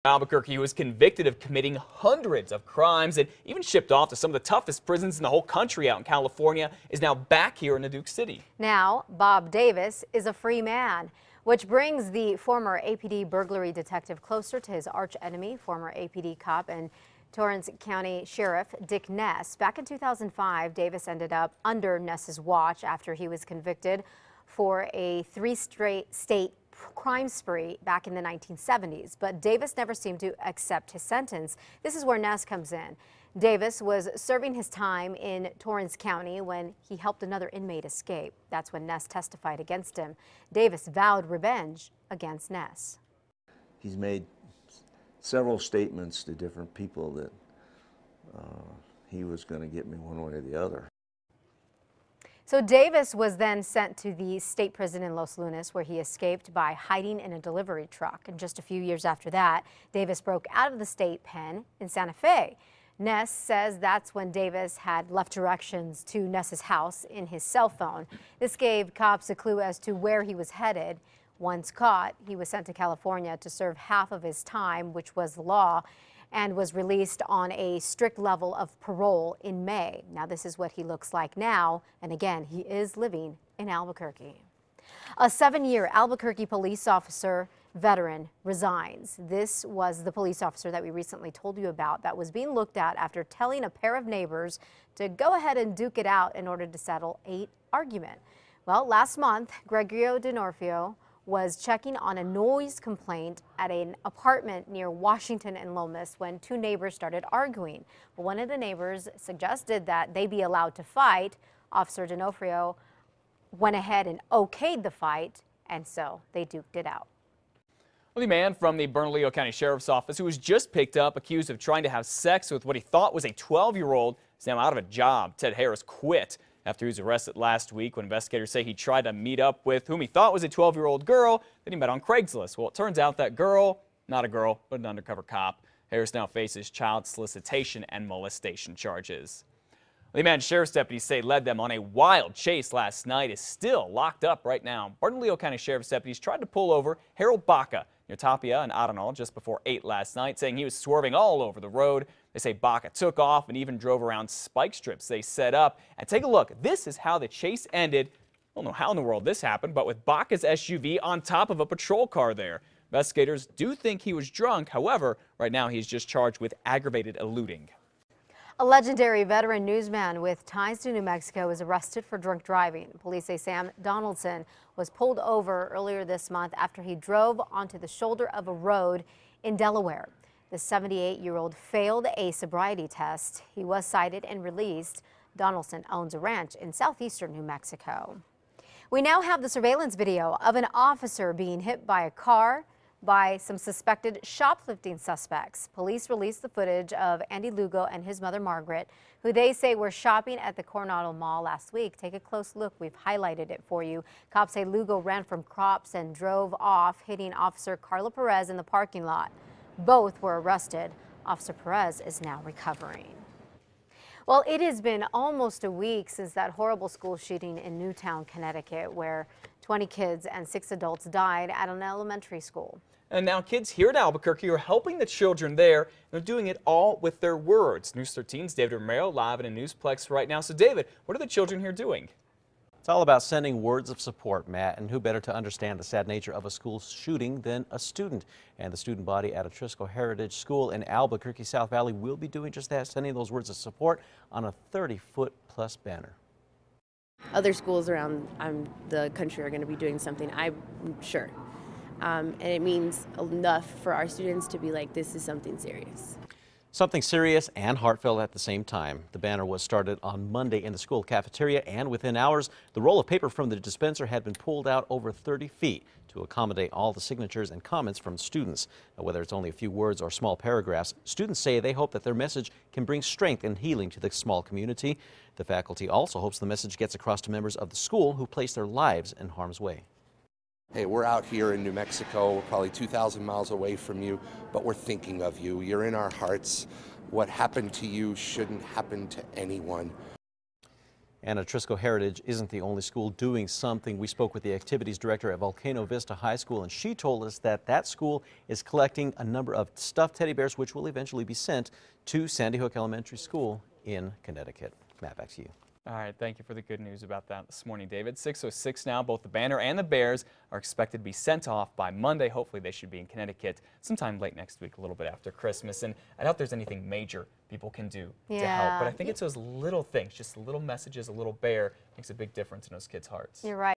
Albuquerque, who was convicted of committing hundreds of crimes and even shipped off to some of the toughest prisons in the whole country out in California, is now back here in Duke City. Now, Bob Davis is a free man, which brings the former APD burglary detective closer to his arch-enemy, former APD cop and Torrance County Sheriff Dick Ness. Back in 2005, Davis ended up under Ness's watch after he was convicted for a three-state crime spree back in the 1970s, but Davis never seemed to accept his sentence. This is where Ness comes in. Davis was serving his time in Torrance County when he helped another inmate escape. That's when Ness testified against him. Davis vowed revenge against Ness. He's made several statements to different people that he was going to get me one way or the other. So Davis was then sent to the state prison in Los Lunas, where he escaped by hiding in a delivery truck. And just a few years after that, Davis broke out of the state pen in Santa Fe. Ness says that's when Davis had left directions to Ness's house in his cell phone. This gave cops a clue as to where he was headed. Once caught, he was sent to California to serve half of his time, which was the law, and was released on a strict level of parole in May. Now this is what he looks like now, and again, he is living in Albuquerque. A 7-year Albuquerque police officer veteran resigns. This was the police officer that we recently told you about that was being looked at after telling a pair of neighbors to go ahead and duke it out in order to settle an argument. Well, last month, Gregorio D'Onofrio was checking on a noise complaint at an apartment near Washington and Lomas when two neighbors started arguing. But one of the neighbors suggested that they be allowed to fight. Officer D'Onofrio went ahead and okayed the fight, and so they duked it out. Well, the man from the Bernalillo County Sheriff's Office who was just picked up accused of trying to have sex with what he thought was a 12-year-old is now out of a job. Ted Harris quit after he was arrested last week when investigators say he tried to meet up with whom he thought was a 12-year-old girl that he met on Craigslist. Well, it turns out that girl, not a girl, but an undercover cop. Harris now faces child solicitation and molestation charges. The man sheriff's deputies say led them on a wild chase last night is still locked up right now. Bernalillo County Sheriff's deputies tried to pull over Harold Baca near Tapia and Arenal just before 8 last night, saying he was swerving all over the road. They say Baca took off and even drove around spike strips they set up. And take a look. This is how the chase ended. I don't know how in the world this happened, but with Baca's SUV on top of a patrol car there. Investigators do think he was drunk. However, right now he's just charged with aggravated eluding. A legendary veteran newsman with ties to New Mexico is arrested for drunk driving. Police say Sam Donaldson was pulled over earlier this month after he drove onto the shoulder of a road in Delaware. The 78-year-old failed a sobriety test. He was cited and released. Donaldson owns a ranch in southeastern New Mexico. We now have the surveillance video of an officer being hit by a car by some suspected shoplifting suspects. Police released the footage of Andy Lugo and his mother Margaret, who they say were shopping at the Coronado Mall last week. Take a close look. We've highlighted it for you. Cops say Lugo ran from cops and drove off, hitting Officer Carla Perez in the parking lot. Both were arrested. Officer Perez is now recovering. Well, it has been almost a week since that horrible school shooting in Newtown, Connecticut, where 20 kids and 6 adults died at an elementary school. And now kids here at Albuquerque are helping the children there. They're doing it all with their words. News 13's David Romero live in a Newsplex right now. So David, what are the children here doing? It's all about sending words of support, Matt, and who better to understand the sad nature of a school shooting than a student. And the student body at Atrisco Heritage School in Albuquerque, South Valley will be doing just that, sending those words of support on a 30-foot plus banner. Other schools around the country are going to be doing something, I'm sure. And it means enough for our students to be like, this is something serious. Something serious and heartfelt at the same time. The banner was started on Monday in the school cafeteria, and within hours, the roll of paper from the dispenser had been pulled out over 30 feet to accommodate all the signatures and comments from students. Now, whether it's only a few words or small paragraphs, students say they hope that their message can bring strength and healing to the small community. The faculty also hopes the message gets across to members of the school who place their lives in harm's way. Hey, we're out here in New Mexico, we're probably 2,000 miles away from you, but we're thinking of you. You're in our hearts. What happened to you shouldn't happen to anyone. And Atrisco Heritage isn't the only school doing something. We spoke with the activities director at Volcano Vista High School, and she told us that that school is collecting a number of stuffed teddy bears, which will eventually be sent to Sandy Hook Elementary School in Connecticut. Matt, back to you. All right, thank you for the good news about that this morning, David. 6:06 now. Both the banner and the bears are expected to be sent off by Monday. Hopefully they should be in Connecticut sometime late next week, a little bit after Christmas. And I doubt there's anything major people can do to help. But I think it's those little things, just little messages, a little bear, makes a big difference in those kids' hearts. You're right.